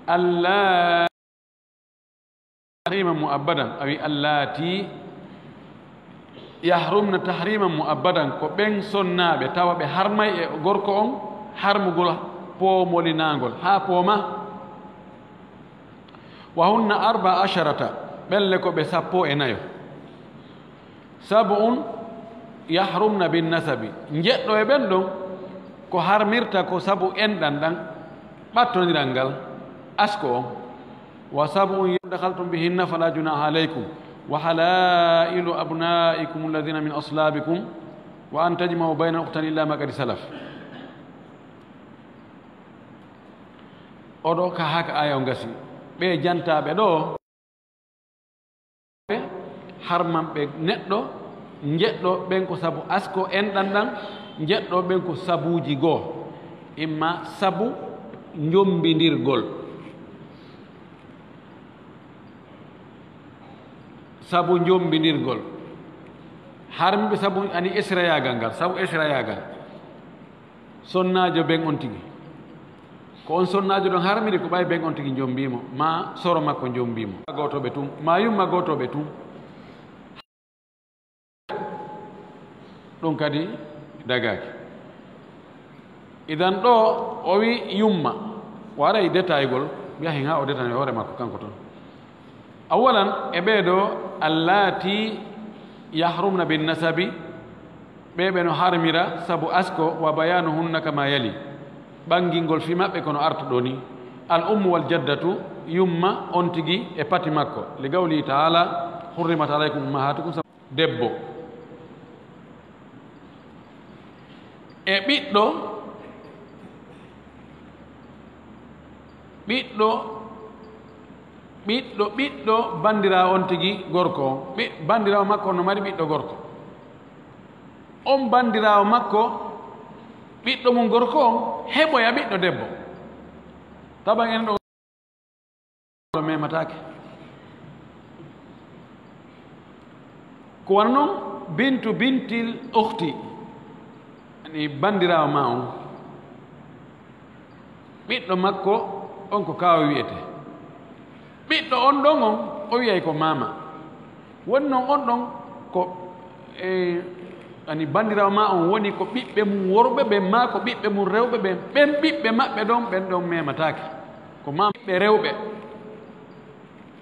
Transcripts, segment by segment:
Allah تحريما مؤبدا أو اللاتي يحرمن تحريما مؤبدا ko ben sonnaɓe tawa ɓe harmay e gorko on harmugol pomolinagol ha pooma wa hunna 14 ɓelle ko ɓe 14 sab'un yahrumna bin nasabi jeɗɗo e ɓen ɗon ko harmirta ko sabu enɗan ɗan ɓattodiral ngal asko on وسبع دخلتم بهن فلا جناح عليكم وحلائل أبنائكم الذين من أصلابكم وأن تجمعوا بين الأختين إلا ما قد سلف oɗo ka haka aya ngasi ɓe jantaɓe ɗo harmanɓe neɗɗo jeɗɗo ɓen ko sabu asko enɗan ɗan jeɗɗo ɓen ko sabuji goo imma sabu jombidirgol sabu jombinirgol harmiɓe sabu ani esrayagal ngal sabu esrayagal sonnajo ben on tigi ko on sonnajo ɗon harmiri ko ɓay ben on tigi jombimo ma soro makko jombimo gotoɓe tun ma yumma gotoɓe tun ɗum kadi dagaki idan ɗo o wi yumma waɗay détailgol yahin ha o détane hoore makko kanko toon awalan e ɓeeɗo allati yahrumna bin nasabi ɓeɓe no harmira sabu asko wa bayanuhunna kama yali ɓangingol fi maɓɓe kono arta ɗo ni al ummu wal jaddatu yumma on tigi e pati makko li gawli taala hurrimat alaykum ummahatukum debbo e ɓiɗɗo bandira on tigi gorko on bandirawo makko no mari ɓiɗɗo gorko on bandirawo makko ɓiɗɗo mum gorko on heɓoya ɓiɗɗo debbo taban en ɗo mematake ko wana noon bintil ukhti ani bandirawo ma on ɓiɗɗo makko on ko kawa wiyete ɓiɗɗo on ɗon on o wiyay ko mama woni noon on ɗon ko ani bandirawo ma on woni ko ɓiɓɓe mum worɓe ɓe ma ko ɓiɓɓe mum rewɓe ɓe ɓen ɓiɓɓe maɓɓe ɗon ɓen ɗon mematake ko mama ɓiɓɓe rewɓe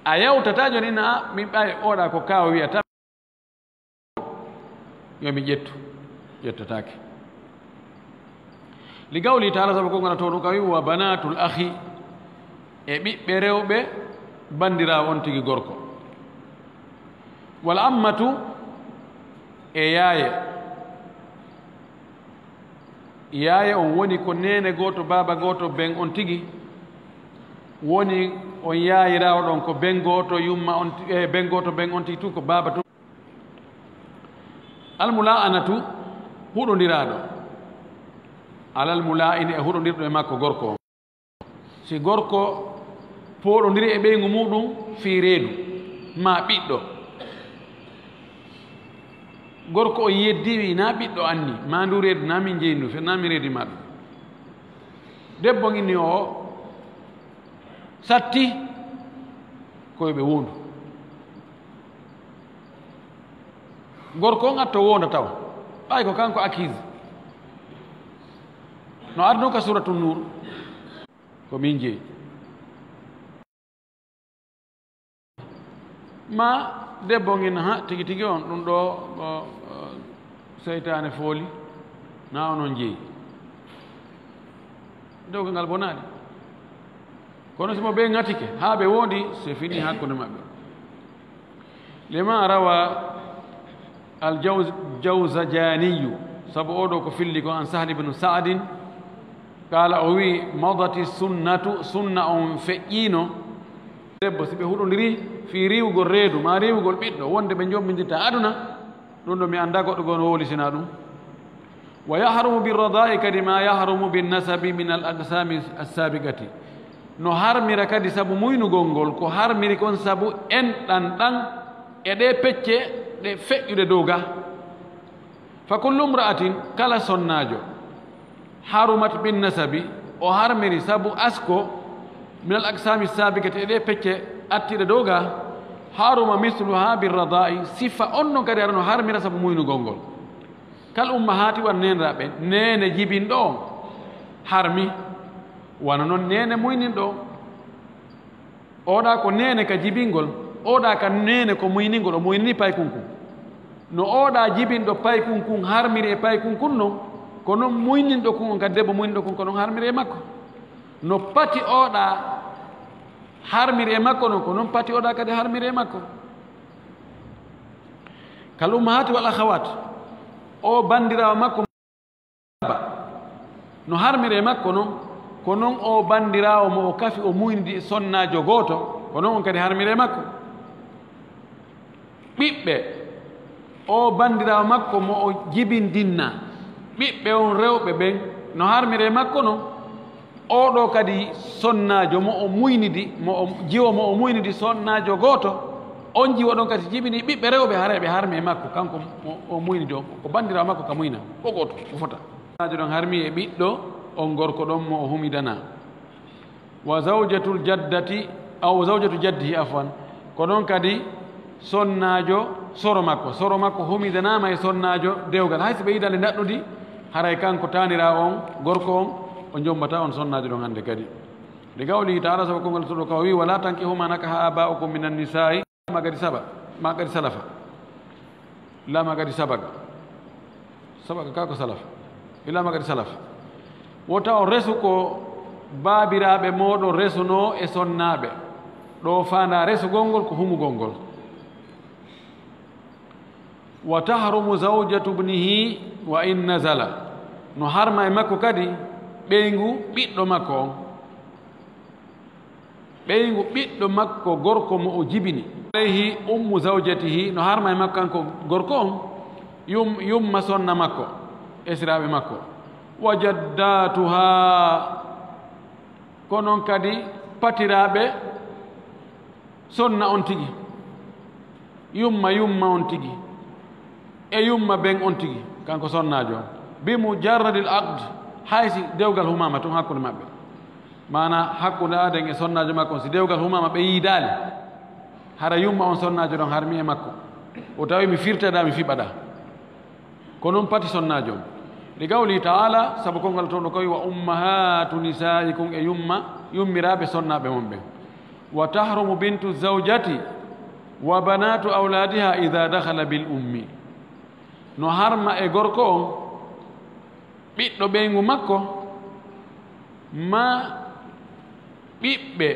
a yawtata joni na min ɓawi oɗa ko kawa wiyata yomi ƴettatake li gawli taala sabu ko gona to ɗum ka wi wa banatul akhi e ɓiɓɓe rewɓe bandirawo on tigi gorko wal ammatu e yaaye on woni ko nene goto baba goto ben on tigi woni on yaayirawo ɗon ko ben goto yumma on ben goto ben on tigi tu ko baba tu almula'anatu huɗodiraɗo alal mula'ini e huɗodirɗo e makko gorko on si gorko poɗodiri e ɓeygu muɗum fi reedu ma ɓiɗɗo gorko o yeddiwi na ɓiɗɗo anni ma ndu reedu na min jeyi ndu fe na mi reedi ma ɗum debbo ginni o satti koyeɓe wondu gorko on atto wonda taw ɓay ko kanko accuse no ardu ka suratu nur ko min jeeyi ma debbo ngin ha tigi tigi on ɗum ɗo seytane fooli na onon jeeyi dewgal ngal bonaɗi kono simo ɓe ŋatike ha ɓe wondi c'est fini hakkude maɓɓe lima rawa aljawzajaniyu sabu oɗo ko filli ko an sahli bnu saadin qala o wi madati sunnatu sunna on feƴƴino debbo si ɓe huɗodiri fi riwugol reedu ma riwugol ɓiɗɗo wonde ɓe jombidirta aduna ɗum ɗo mi anda goɗɗo gono wolisina ɗum wa yahrumu birradai kadi ma yahrumu binnasabi min al aqsami assabiqati no harmira kadi sabu muynugol ngol ko harmiri kon sabu enɗan ɗan e ɗe pecce ɗe feƴƴude dow ga fa kullu mra'atin kala sonnajo harumat binnasabi o harmiri sabu asko min al aqsami sabiqati e ɗe pecce attiɗe dow ga haruma misluha birradai sifa on non kadi arano harmira sabu muynugol ngol kal ummahati wan nenraɓe nene jibinɗo on harmi wana noon nene muyninɗo oɗa ko nene ka jibingol oɗa ka nene ko muyningol o muynini pay kunkun no oɗa jibinɗo pay kunkun harmiri e pay kunkun non ko noon muyninɗo kun on kadi debbo muyninɗo kun ko noon harmiri e makko no pati oɗa harmiri e makko noon ko noon pati oɗa kadi harmiri e makko kal ummahati wal akhawat o bandirawo makko no harmiri e makko noon ko noon o bandirawo mo o kafi o muynidi sonnajo goto ko noon on kadi harmiri e makko ɓiɓɓe o bandirawo makko mo o jibindinna ɓiɓɓe on rewɓe ɓen no harmiri e makko noon oɗo kadi sonnajo mo o muynidi mo o jiwo mo o muynidi sonnajo goto on jiwo ɗon kadi jibini ɓiɓɓe rewɓe hara ɓe harmi e makko kanko o muynidi o ko bandirawo makko ka muyna ko goto o fota sonnajo ɗon harmi e ɓiɗɗo on gorko ɗon mo o humidana wa zawjatul jaddati aw zawjatu jaddihi afwan ko ɗon kadi sonnajo soro makko humidanama e sonnajo dewgal hayso ɓe yidande daɗɗudi haray kanko tanira on gorko on o jombata on sonnajo ɗon hannde kadi li gawlihi taala saba kongal suɗo ka wi wala tankihuma nakaha aba'ukum min annisai magadi saba magadi salafa la magadi sabaga kako salafa ila magadi salafa wota o resu ko baabiraɓe moɗon resuno e sonnaɓe ɗo fanda resugol ngol ko humugol ngol wa tahrumu zawjatu ibnihi wa in nazala no harma e makko kadi ɓeygu ɓiɗɗo makko on ɓeygu ɓiɗɗo makko gorko mo o jibini alayhi ummu zawjatihi no harma e makko kanko gorko on yumma sonna makko esiraɓe makko wa jaddatuha konon kadi patiraɓe sonna on tigi yumma on tigi e yumma ben on tigi kanko sonnajo bi mujarradil aqd haysi dewgal humama tun hakkude maɓɓe mana hakkude aden e sonnajo makko on si dewgal humama ɓe yiidali hara yumma on sonnajo ɗon harmi e makko o tawi mi firteɗa mi fiɓaɗa ko noon pati sonnajo on li gawli taala sabu kongal toon ɗo koy wa ummahatu nisaikum e yummiraɓe sonnaɓe mon ɓen wa tahrumu bintu zawjati wa banatu awladiha ida dakhala bil ummi no harma e gorko on ɓiɗɗo ɓeygu makko ma ɓiɓɓe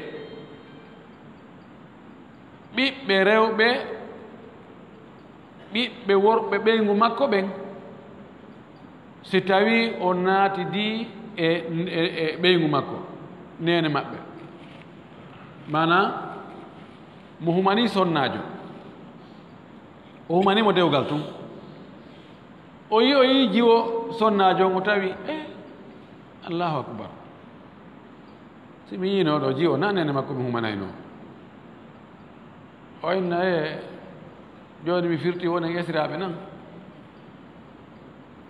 rewɓe ɓiɓɓe worɓe ɓeygu makko ɓen si tawi o naatidi e ɓeygu makko nene maɓɓe mana mo humani sonnajo o humanimo dewgal tun o yi jiwo sonnajo on o tawi allahu akbar si mi yino ɗo jiwo na nene makko mi humanayno o inna joni mi firti wonen esiraɓe nan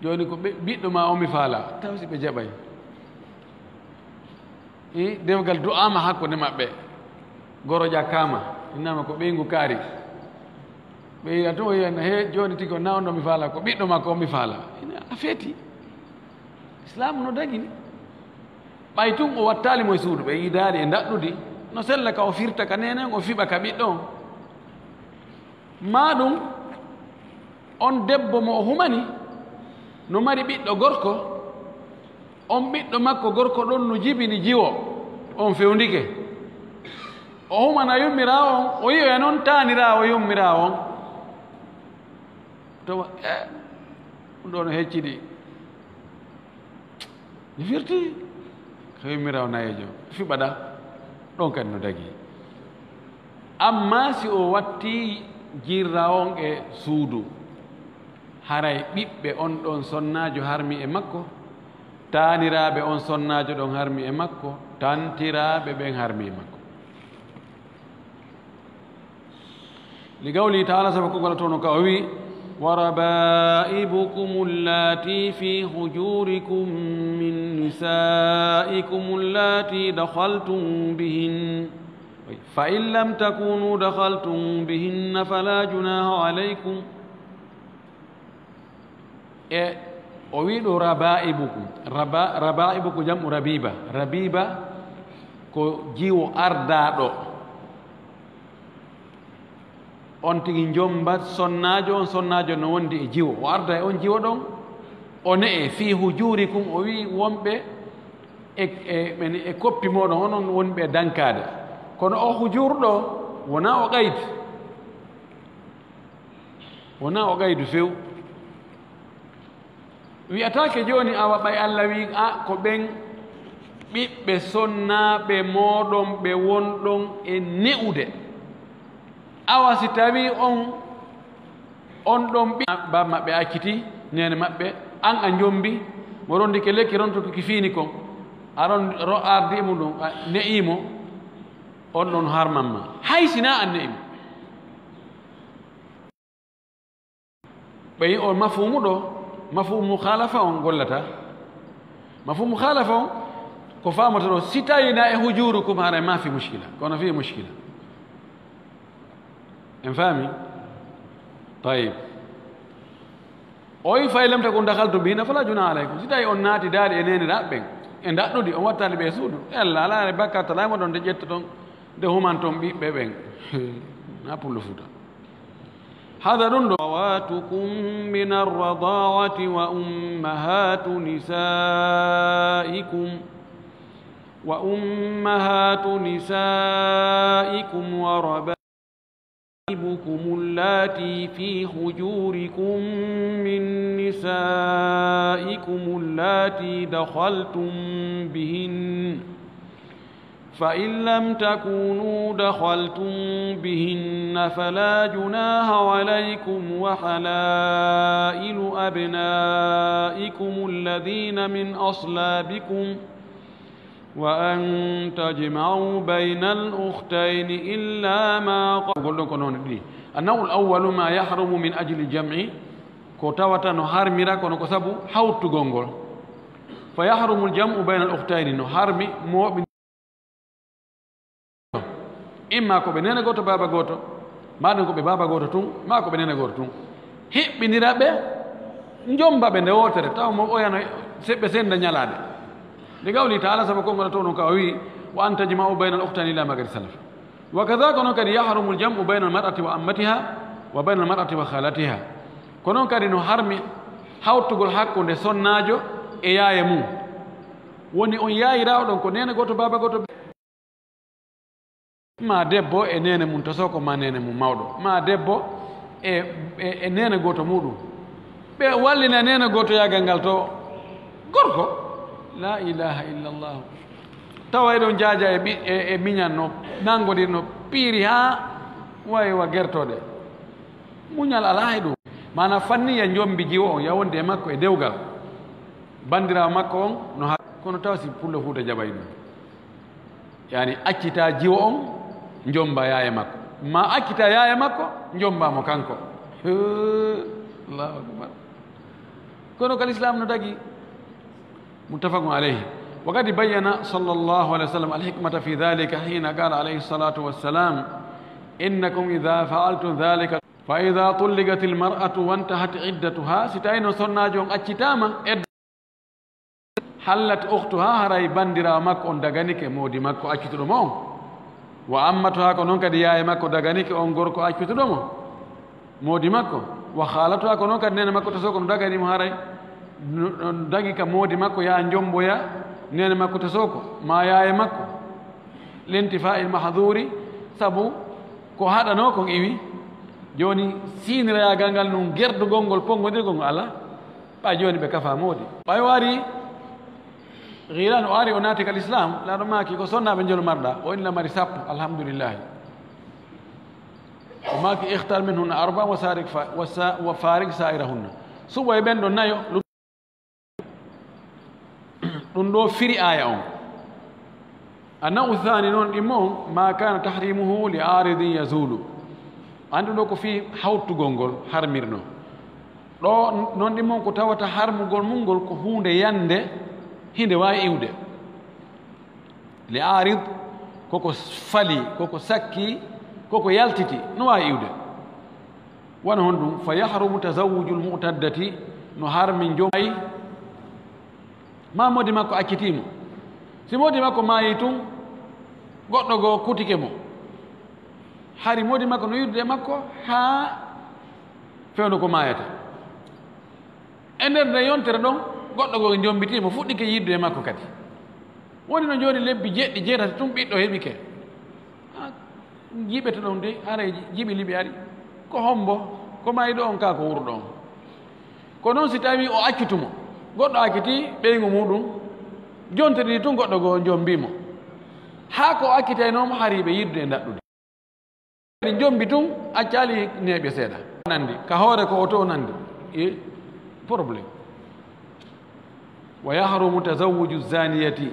joni ko ɓiɗɗo ma on mi faala taw si ɓe jaɓay dewgal du'ama hakkude maɓɓe goro ƴakkama innama ko ɓeygu kaari ɓe yiya to o yiyanna he joni tigi o na on ɗo mi faala ko ɓiɗɗo makko on mi faala a feeti islam no dagini ɓay tun o wattalimo e suudu ɓe yidaali e daɗɗudi no sella ka o firta ka nenen o fiɓa ka ɓiɗɗo on ma ɗum on debbo mo o humani no mari ɓiɗɗo gorko on ɓiɗɗo makko gorko ɗon no jibini jiwo on fewndike o humana yummira on o yiyoya noon tanira o yummira on to ɗum ɗo no hecciɗi mi firti ko yummira o nayejo fiɓaɗa ɗon kadi no dagi amma si o watti jirra on e suudu haray ɓiɓɓe on ɗon sonnajo harmi e makko taniraɓe on sonnajo ɗon harmi e makko tantiraɓe ɓen harmi e makko li gawli taala saba ko gola toon ka o wi وربائبكم اللاتي في حجوركم من نسائكم اللاتي دخلتم بهن فإن لم تكونوا دخلتم بهن فلا جناح عليكم ويدو ربائبكم ربائبكم جمع ربيبة ربيبة ko jiwo ardaɗo on tigi jombat sonnajo no wondi e jiwo o arda e on jiwo ɗon o ne'e fi hujurikum o wi wonɓe e koppi moɗon onon wonɓe e dankade kono o hujurɗo wona o gaydu few wiyatake joni awa ɓay Allah wi a ko ɓen ɓiɓɓe sonnaɓe moɗon ɓe wonɗon e ne'ude awa si tawi on ɗon ba maɓɓe acciti nene maɓɓe an a jombi mo rondi ke lekki ronto ko kifini kon aɗon ardimo ɗum ne'imo on ɗon harmanma hay sina an ne'imo ɓeyi on mafhumu ɗo mafhumu mukhalafa on gollata mafhumu mukhalafa on ko famata ɗo si tawina e hujurukum haray ma fi mushkila kono fi mushkila en faami tayib o wi fay lam takun dakhaltu bihina fala juna alaykum si tawi on naati daali e neniraɓe ɓen e daɗɗuɗi on wattani ɓe suudu allah alaare bakkat talaymo ɗon de ƴetta toon de human toon ɓiɓɓe ɓen na pullo fuuta هذا رند أخواتكم من الرضاعة وأمهات نسائكم وربائبكم اللاتي في حجوركم من نسائكم اللاتي دخلتم بهن فإن لم تكونوا دخلتم بهن فلا جناح عليكم وحلائل أبنائكم الذين من أصلابكم وأن تجمعوا بين الأختين إلا ما قال النوع الأول ما يحرم من أجل الجمع كوتاوتا نهارميرا كونو كسبو حوت غونغول فيحرم الجمع بين الأختين نهارمي مو imma ko ɓe nene goto baba goto maɗum ko ɓe baba goto tun ma ko ɓe nene goto tun hiɓɓiniraɓe jombaɓe nde wotere taw mo oyano seɓɓe senda ñalade nde gawli taala saabu kongola to ɗum ka o wi wa an tajma'u bayna al uhtani ila magadi salaf wa kadaka noon kadi yahrumu l jam'u bayna al mar'ati wa ammatiha wa bayna al mar'ati wa khalatiha ko noon kadi no harmi hawtugol hakkude sonnajo e yaye mum woni on yayirawo ɗon ko nene goto baba goto ma debbo e nene mum to soko ma nene mum mawɗo ma debbo e nene goto muɗum ɓe wallina nene goto yagal ngal to gorko la ilaha illallah tawa eɗon jaaja e miñan no nangodir no piiri ha wawi wa gertode muñal ala e ɗum mana fanniya jombi jiwo on yawonde e makko e dewgal bandirawo makko on no kono taw si pullo fuuta jaɓay ɗum yani accita jiwo on jomba yaye makko ma accita yaye makko jombamo kanko allahu akbar kono kal islam no dagi muttafaqun alayhi wa qad bayyana sallallahu alayhi wa sallam alhikmata fi dhalika hina qala alayhi salatu wassalam innakum idha fa'altum dhalika fa idha tulliqat almar'atu wa intahat iddatuha sitayno sonnajo on accitama hallat ukhtuha haray bandira makko on daganike modi makko accituɗo mo on wa ammatuha ko noon kadi yaye makko daganike on gorko accituɗo mo modi makko wa khalatuha ko noon kadi nene makko to soko no daganimo haray dagi ka modi makko ya jomboya nene makko to soko ma yaye makko l'intifa il mahdhuri sabu ko haɗano kon iwi joni sinirayagal ngal num gerdugol ngol pongodirgol ngol ala ɓa joni ɓe kafa modi ɓay wari غيران واري وناتك الإسلام لا رماكي كسرنا بنجل مردا وإلا مرساب الحمد لله وماكي اختار منهن أربع وفارق سائرهن سوى يبين دون نايو لندو فري آية النوع الثاني نون إمون ما كان تحريمه لعارض يزول عندنا في حوت غونغول حرميرنو ɗo noon ɗimon ko tawata harmugol mum ngol ko hunde yande hinde wawi iwde li arid koko fali koko sakki koko yaltiti no wawi iwde wona hon ɗum fa yahrumu tazawuju lmutaddati no harmi jomayi ma modi makko accitimo si modi makko maayi tun goɗɗo goo kutike mo hari modi makko no yiddude makko ha fewno ko mayata e nder nde yontere ɗon goɗɗo goo jombitimo fuɗɗike yiddude makko kadi woni no joni lebbi jeɗɗi jeetati tum ɓiɗɗo heɓike jiɓete ɗon de ara jiɓi liɓi ari ko hombo ko mayi ɗo on ka ko wuro ɗon ko noon si tawi o accitumo goɗɗo akkiti ɓeygu muɗum jontiri tun goɗɗo goo jombimo ha ko akkitaynomo hariɓe yiddude e daɗɗude jombi tun accali neeɓe seeɗa nandi ka hoore ko oto nandi e probléme wa yahrumu tazawuju zaniyati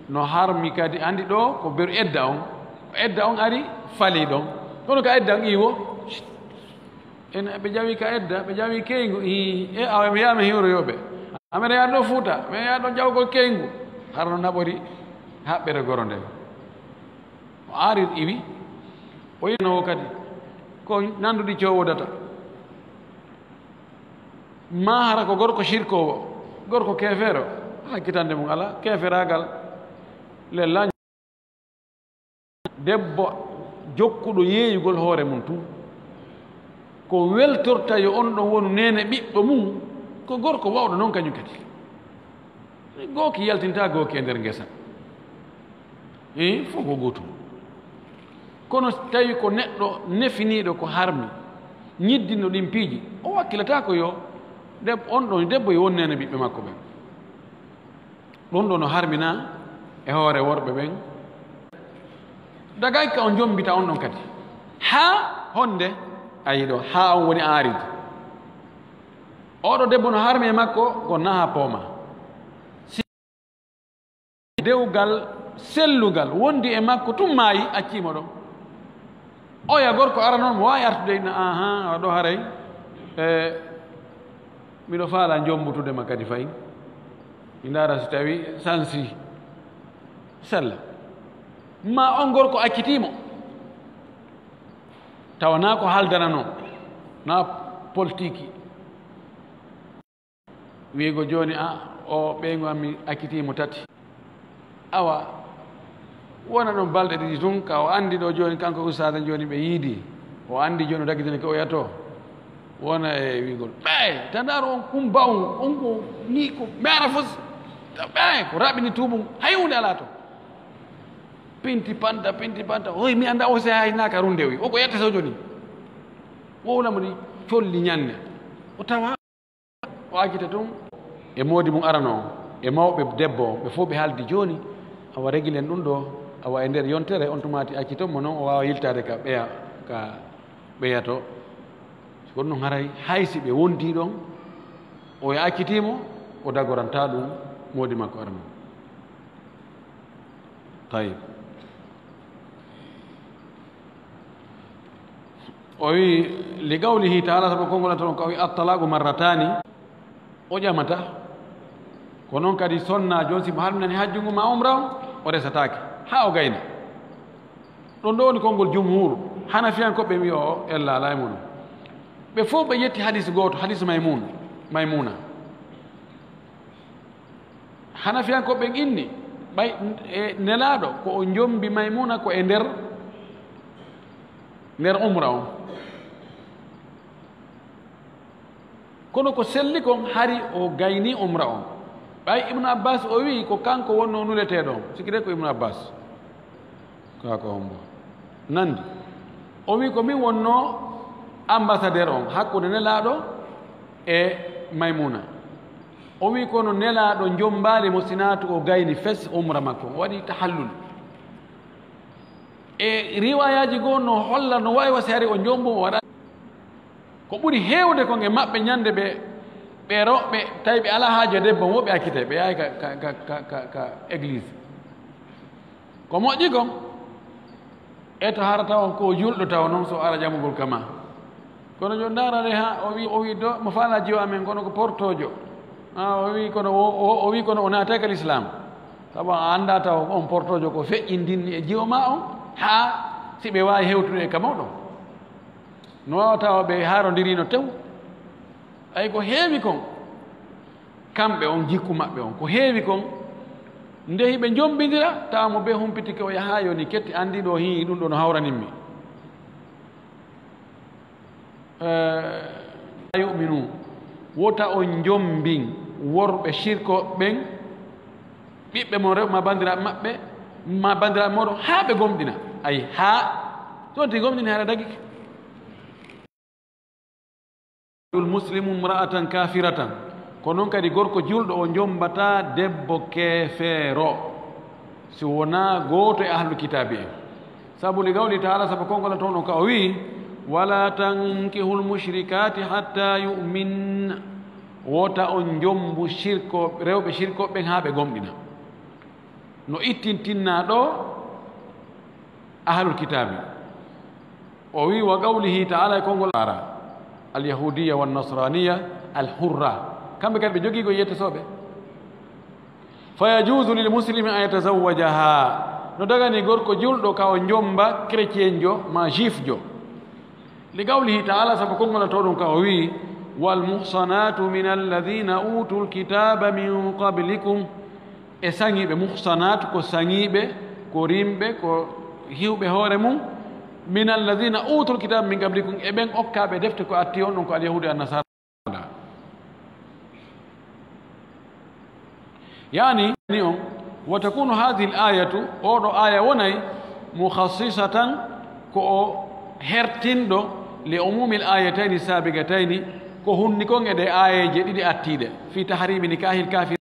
no harmi kadi andi ɗo ko beru edda on ari fali ɗon kono ka edda on iwo en ɓe jawi ka edda ɓe jawi keygu e awa mi yiyama hiwroyoɓe amene yaɗo fuuta mi yaɗo jawgol keygu harno naɓori haɓɓere goro nden o ari iwi o yinowo kadi ko nanduɗi cowodata ma hara ko gorko shirkowo gorko kefeero hakkitande mum ala keferagal lella debbo jokkuɗo yeeyugol hoore mum tun ko weltorta yo on ɗon wonu nene ɓiɓɓo mum ko gorko wawɗo noon kañum kadi gooki yaltinta gooki e nder ngesa fof ko gootum kono tawi ko neɗɗo nefiniiɗo ko harmi ñiddinno ɗin piiji o wakkilata ko yo on ɗon debbo yo won nene ɓiɓɓe makko ɓen ɗum ɗo no harmina e hoore worɓe ɓen dagay ka on jombita on ɗon kadi haa honde ayi ɗo haa on woni aaride oɗo debbo no harmi e makko ko naha pooma si dewgal sellugal wondi e makko tum maayi accimo ɗon oya gorko ara noon mo wawi artude ina aha ɗo haray miɗo faala jombutudema kadi fayi mi ndaara so tawi sansi sella ma on gorko accitimo tawa na ko haldana noon na politique wiigo joni o ɓeygu ammi accitimo tati awa wona ɗon balɗe ɗiɗi tun ka o andi ɗo joni kanko ustada joni ɓe yiidi o andi joni o daggitene ko o yato wona e wiigol ɓey tandaro on kumba on ko ni ko mera fos ɓey ko raɓini tuumum hay hunde ala to pinti panta oy mi anda o se haynaka runde o ko yette so joni wowlamo ɗi colli ñande o tawa o accita tun e moodi mum arano e mawɓe debbo ɓe fof ɓe haaldi joni awa réguilen ɗum ɗo awa e nder yontere on tumati accitonmo noon o wawa yiltade ka ɓeya ka ɓeyato kono noon haray haysi ɓe wondi ɗon o e accitimo o dagoranta ɗum moodi makko arano tayib o wi li gawlihi taala sabu kongolata ɗon ko wi attalagu marratani o ƴamata ko noon kadi sonna joni simo harminani hajjungu ma umra o resatake ha o gayna ɗon ɗo woni konngol jumhur hanafiyankoɓe wi o ella ala e muɗum ɓe fof ɓe yetti hadis goto hadis maymuna hanafiyankoɓe inni ɓay e nelaɗo ko o jombi maymuna ko e nder umra on kono ko selli kon hari o gayni umra on ɓay ibnu abbas o wi ko kanko wonno nuleteɗo sikki de ko ibnu abbas kako hombo nandi o wi ko min wonno ambassadeur on hakkude nelaɗo e maymuna o wi kono nelaɗo jombali mo sinatu o gayni fes umra makko o waɗi tahallul e riwayaji goo no holla no wawi wasi hari o jombo o waɗa ko ɓuri hewde kon e maɓɓe ñande ɓe rewɓe tawi ɓe ala haajo debbo mo ɓe akkite ɓe yahay ka église ko moƴƴi kon e to harata on ko julɗo taw noon so ara jamugol kama kono jo ndarane ha o wi do mo faalaji o amen kono ko portojo o wi kono o wi kono o naataka l'islam sabu a annda taw on portojo ko feƴƴindinni e jiwo ma on ha si ɓe wawi hewtude e kamawɗo no wawa tawa ɓe haarodirino tew ay ko heewi kon kamɓe on jikku maɓɓe on ko heewi kon ndehi ɓe jombidira tawa mo ɓe humpitike o yaha yoni ketti andi ɗo hi ɗum ɗo no hawraninmi yuminu wota on jombin worɓe shirko ɓen ɓiɓɓe mon rew ma bandiraɓe maɓɓe ma bandiraɓe moɗon ha ɓe gomɗina ayi ha sonti gomɗini haɗa dagike muslimu mra'atan kafiratan ko noon kadi gorko julɗo o jombata debbo keefeero si wona gooto e ahlu kitabi en sabu li gawli taala sabu kongola toon o ka o wi wala tankihul mushrikati hatta yu'min wota on jombu shirko rewɓe shirkoɓen ha ɓe gomɗina no ittintinna ɗo ahlul kitabi o wi wa qawlihi taala e kongol ara alyahudiya wannasraniya alhurra kamɓe kadi ɓe jogii ko yettesoɓe fa yajuzu lilmuslimi an yatazawajaha no dagani gorko julɗo ka o jomba chrétien jo ma juif jo li qawlihi taala sabu kongola to ɗum ka o wi walmuhsanatu min alladina utu lkitaba min qablikum e saŋiɓe muhsanatu ko saŋiɓe ko rimɓe ko hiwɓe hoore mum min alladina utu lkitaba min qablikum e ɓen okkaɓe defte ko atti on ɗon ko alyahudi annasara yani ni on wa takunu hadihi l ayatu oɗo aya wonay mukhassisatan ko o hertinɗo li umumi l ayatayni sabigatayni ko hunni kon e ɗe ayeje ɗiɗi attiɗe fi tahrimi nikahil kafir